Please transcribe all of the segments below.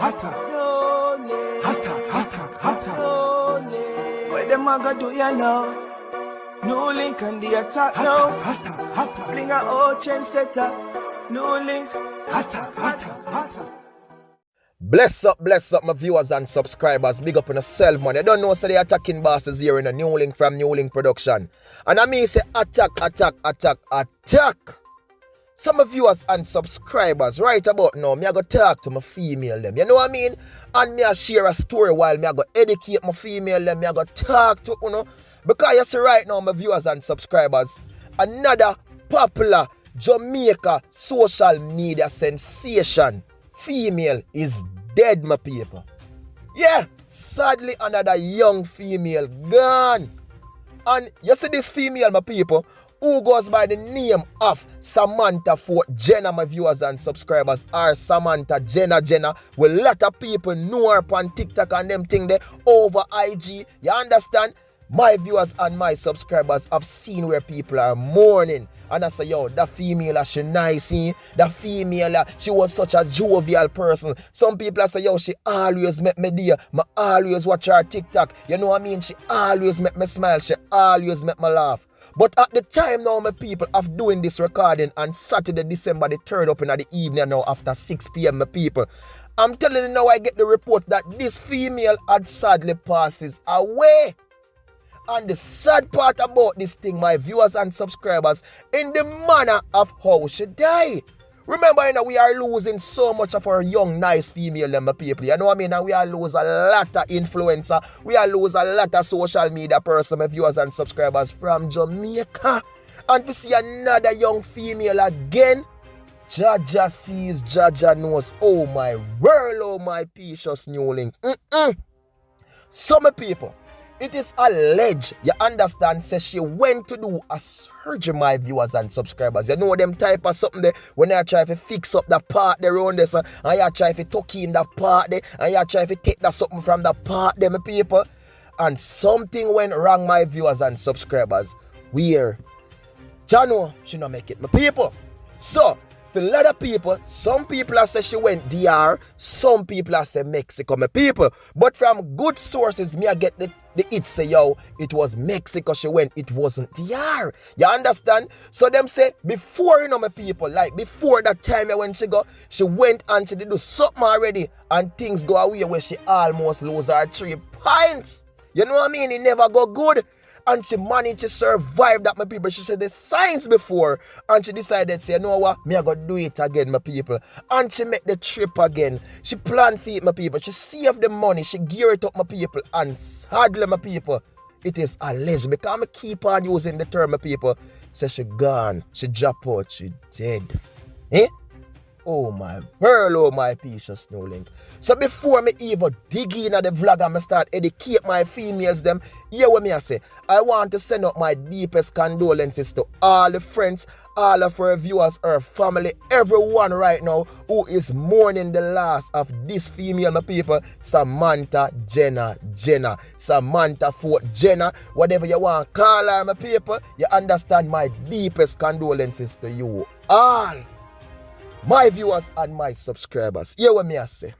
What them a go do ya now? NEWLINK and the attack now. Bring a old trendsetter. NEWLINK. Bless up, my viewers and subscribers. Big up on yourself, man. You don't know, so the attacking bosses here in a NEWLINK from NEWLINK production. And I mean, say attack. Some of viewers and subscribers, right about now, me I go talk to my female them. You know what I mean? And me I share a story while me I go educate my female them. Me I go talk to, you know. Because you see right now, my viewers and subscribers, another popular Jamaica social media sensation, female, is dead, my people. Yeah, sadly another young female gone. And you see this female, my people, who goes by the name of Samantha for Gena, my viewers and subscribers, or Samantha Gena. Well, a lot of people know her on TikTok and them thing there over IG. You understand? My viewers and my subscribers have seen where people are mourning. And I say, yo, that female, she nice, that female, she was such a jovial person. Some people say, yo, she always make me dear. I always watch her TikTok. You know what I mean? She always make me smile. She always make me laugh. But at the time now, my people, of doing this recording on Saturday, December the 3rd up in the evening now after 6 p.m, my people, I'm telling you now, I get the report that this female had sadly passes away. And the sad part about this thing, my viewers and subscribers, in the manner of how she died. Remember, you know, we are losing so much of our young, nice female, my people. You know what I mean? And we are losing a lot of influencer. We are losing a lot of social media person, my viewers and subscribers from Jamaica. And we see another young female again. Jaja sees, Jaja knows. Oh my world, oh my precious NEWLINK. Some people, it is alleged, you understand, says she went to do a surgery, my viewers and subscribers. You know them type of something there, when you try to fix up the part there around this, and you try to tuck in the part there, and you try to take that something from the part there, my people. And something went wrong, my viewers and subscribers. Where Jano, she not make it, my people. So, for a lot of people, some people have said she went DR, some people have said Mexico, my people. But from good sources, me I get the it say, yo, it was Mexico she went, it wasn't DR. You understand? So them say, before, you know, my people, like before that time when she go, she went and she did do something already, and things go away where she almost lose her 3 points. You know what I mean? It never go good. And she managed to survive that, my people. She said the signs before. And she decided, say, you know what? Me I go do it again, my people. And she make the trip again. She planned for it, my people. She saved the money. She gear it up, my people. And sadly, my people, it is alleged. Because I keep on using the term, my people. Say she gone. She drop out. She dead. Eh? Oh my world, oh my precious NEWLINK. So before me even dig in at the vlog and me start educate my females them, hear what me I say. I want to send out my deepest condolences to all the friends, all of our viewers, our family, everyone right now who is mourning the loss of this female, my people, Samantha Gena. Samantha for Gena, whatever you want to call her, my people. You understand, my deepest condolences to you all. My viewers and my subscribers, hear what me I say.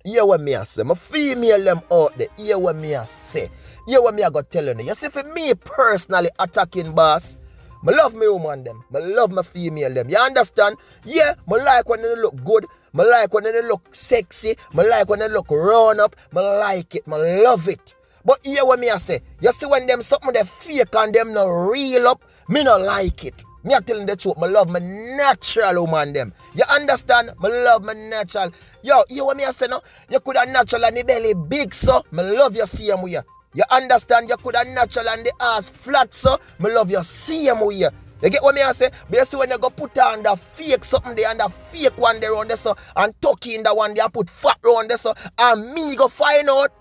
Hear what me I say. My female them out there, hear what me I say. Hear what me I got telling you. You see, for me personally attacking boss, I love my woman them. I love my female them. You understand? Yeah, I like when they look good. I like when they look sexy. I like when they look run up. I like it. I love it. But hear what me I say. You see, when them something they fake and them not real up, me not like it. Me a telling the truth, I love my natural woman them. You understand? I love my natural. Yo, you want me to say no? You could have natural and the belly big, so I love you same way. You understand? You could have natural and the ass flat, so I love you same way. You get what me I say? But you see when you go put on the fake something there and the fake one there on there, so, and tuck in the one there and put fat around there, so, and me go find out.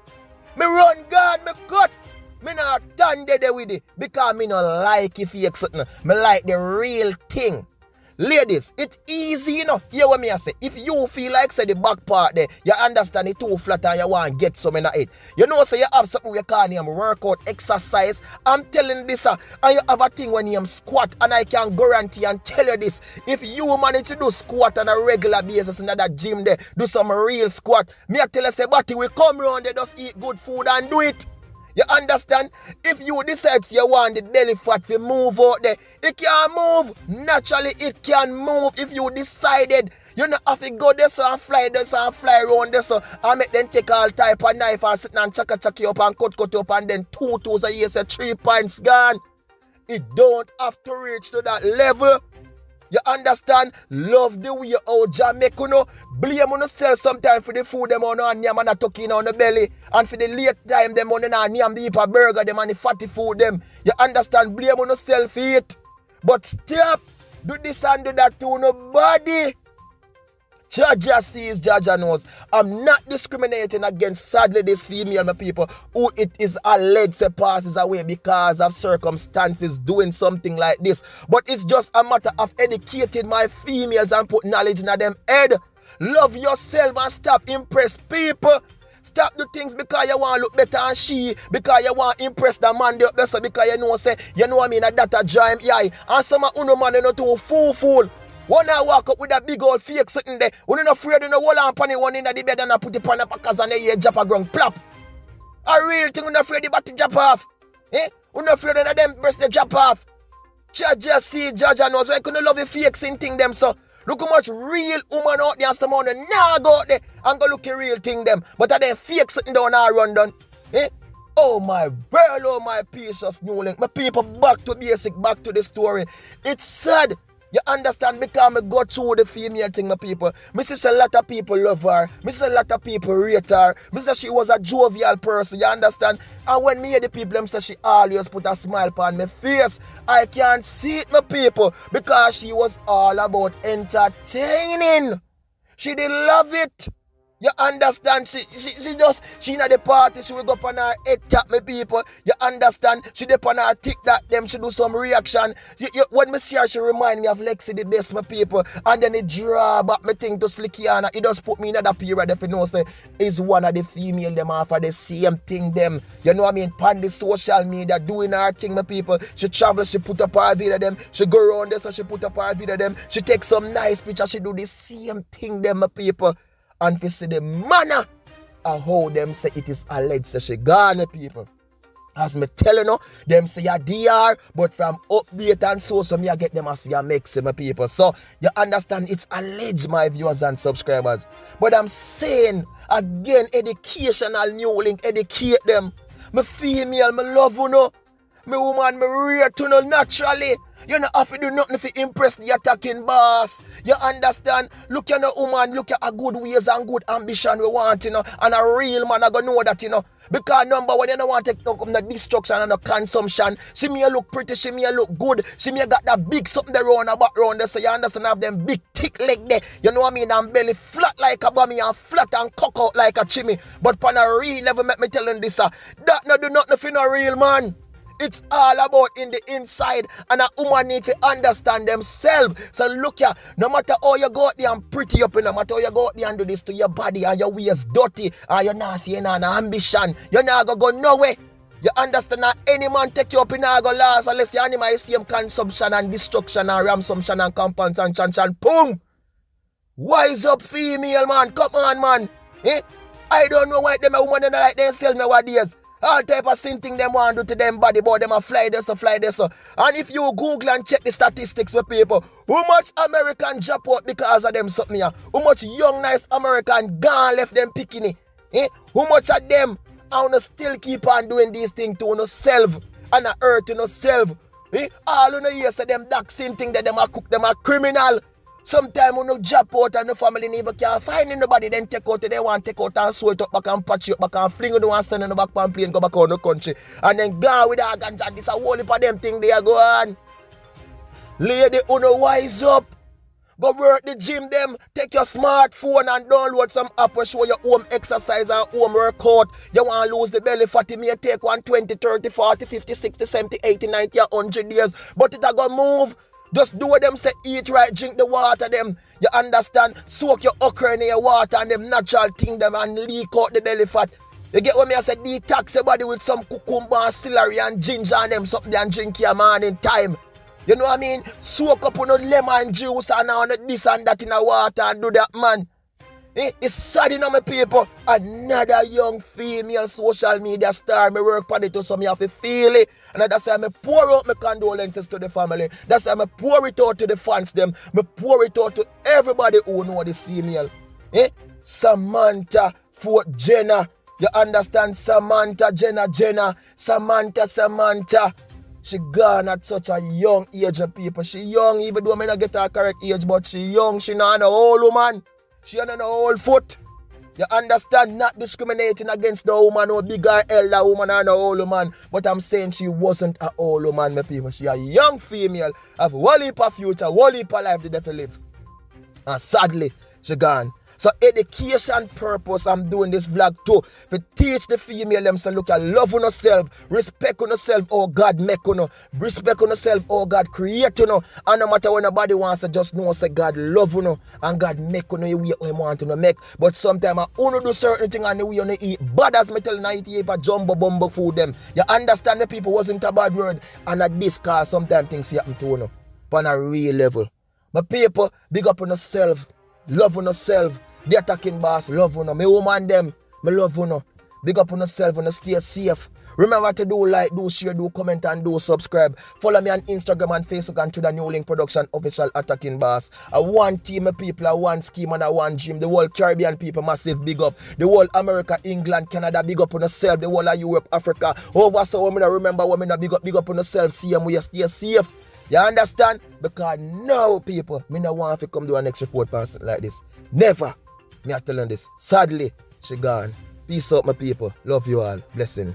Me run God, me cut. Me not done there with it because me not like if you something. Me like the real thing. Ladies, it's easy, you know. Hear what me I say. If you feel like say the back part there, you understand it too flat and you want to get some in it. You know, say you have something we call name workout exercise. I'm telling this, and you have a thing when you squat, and I can guarantee and tell you this. If you manage to do squat on a regular basis in that gym there, do some real squat, me I tell you say, buddy, we come around there, just eat good food and do it. You understand? If you decide you want the belly fat to move out there, it can move. Naturally, it can move if you decided. You don't have to go there so and fly around there so and make them take all type of knife and sit and chuck you up and cut you up and then 2 toes a year say 3 pints gone. It don't have to reach to that level. You understand? Love the way how Jamaican, blame on yourself sometimes for the food them on and yam and a tucking on the belly. And for the late time them on and yam the heap of burger them and the fatty food them. You understand? Blame on yourself for it. But stop. Do this and do that to nobody. Jaja sees, Jaja knows. I'm not discriminating against, sadly, this female, my people, who it is alleged to passes away because of circumstances doing something like this. But it's just a matter of educating my females and put knowledge in them head. Love yourself and stop impress people. Stop the things because you want to look better than she, because you want to impress the man there, because you know, say, you know what I mean, that a giant yeah. And some of you man, you know, too fool. One I walk up with a big old fake sitting there. When you're afraid, you know, hold on pan one in the bed and I put it on the packers and the drop a ground plop. A real thing, you're afraid the body drop off. You're afraid of them breast they drop off. Just see, Jaja knows why you couldn't love the fake thing them so. Look how much real woman out there and some on now go out there and go look at real thing them. But are they fake sitting down and run down? Oh my world, oh my precious NEWLINK. My people, back to basic, back to the story. It's sad. You understand? Because I go through the female thing, my people. I see a lot of people love her. I see a lot of people rate her. I say she was a jovial person, you understand? And when me hear the people, them say she always put a smile on my face. I can't see it, my people, because she was all about entertaining. She did love it. You understand? She in the party, she will go up on her head tap, my people. You understand? She dip on her tick that them, she do some reaction. When me see her, she remind me of Lexi the best, my people. And then it draw back me thing to Slickiana. It just put me in that period if you know, say, is one of the female them after the same thing them. You know what I mean? Pan the social media, doing her thing, my people. She travel, she put up her video them. She go around there, so she put up her video them. She take some nice picture, she do the same thing them, my people. And to see the manner of how them say it is alleged say she gone, people. As me telling you, them say a DR, but from update and so me I get them as you mix my people. So you understand it's alleged, my viewers and subscribers. But I'm saying again, educational NEWLINK, educate them. My female, my love you know. My woman, my rear to know naturally. You don't have to do nothing to impress the attacking boss. You understand? Look at the woman, look at a good ways and good ambition we want, you know. And a real man, I gonna know that, you know. Because number one, you don't want to take no destruction and no consumption. She may look pretty, she may look good. She may got that big something there around the background there. So you understand, have them big thick leg there. You know what I mean? And belly flat like a bummy and flat and cock out like a chimney. But on a real level, make me telling this, that no do nothing for no real man. It's all about in the inside, and a woman need to understand themselves. So look here, no matter how you go out there and pretty up, no matter how you go out there and do this to your body and your waist dirty, and you're not seeing an ambition, you're not going to go nowhere. You understand that any man take you up in go last unless you animal same consumption and destruction and ramsumption and compensation. Boom! Wise up, female man. Come on, man. I don't know why them a woman don't like themselves nowadays. All type of same thing them want to do to them body, but them a fly this so. And if you Google and check the statistics with people, how much American drop out because of them something here? How much young nice American gone left them picking it? How much of them wanna still keep on doing these things to yourself and a hurt to yourself? All you know here say them that same thing that them a cook, them a criminal. Sometimes when you drop out and the family never can't find nobody, then take out, they want to take out and sew it up back and patch it up back and fling it and send it back and plane go back on the country. And then go with the ganja, this a whole heap of them thing they are go on. Lady, you wise up. Go work the gym them, take your smartphone and download some app where show your home exercise and home workout. You want to lose the belly fat, it may take 1 20, 30, 40, 50, 60, 70, 80, 90, 100 years. But it a go move. Just do what them say, eat right, drink the water them. You understand? Soak your okra in your water and them natural thing them and leak out the belly fat. You get what me I say? Detox your body with some cucumber and celery and ginger and them something and drink your morning time. You know what I mean? Soak up on no lemon juice and on this and that in the water and do that, man. It's sad, you know, my people. Another young female social media star. Me work on it so me have to feel it. And that's why I pour out my condolences to the family. That's why I pour it out to the fans them. Me pour it out to everybody who know this female. Samantha for Gena. You understand? Samantha, Gena. Samantha. She gone at such a young age of people. She young, even though I may not get her correct age, but she young. She not an old woman. She on an old foot. You understand? Not discriminating against the woman or big or elder woman or no old woman. But I'm saying she wasn't an old woman, my people. She a young female. Have whole heap of future, whole heap of life to definitely live. And sadly, she gone. So education purpose, I'm doing this vlog too. To teach the female them say, look at love on yourself, respect on yourself, oh God make you know. Respect on yourself, oh God create you know. And no matter when nobody wants to just know say God love you know. And God make you know the way you want to make. But sometimes I only do certain things and the way you eat. Bad as me tell you, eat a jumbo bumbo food them. You understand the people wasn't a bad word. And at this cause sometimes things happen to you know. On a real level. My people, big up on yourself. Love on yourself. The attacking boss, love you know. Me woman them, me love you know. Big up on yourself and stay safe. Remember to do like, do share, do comment and do subscribe. Follow me on Instagram and Facebook and to the NEWLINK Production official attacking boss. A one team of people, a one scheme and a one dream. The whole Caribbean people massive big up. The whole America, England, Canada, big up on yourself. The whole of Europe, Africa. Over so women remember women big up on yourself. See them, we stay safe. You understand? Because now people, me no want to come do a next report person like this. Never. Me I tell you this. Sadly, she gone. Peace out my people. Love you all. Blessing.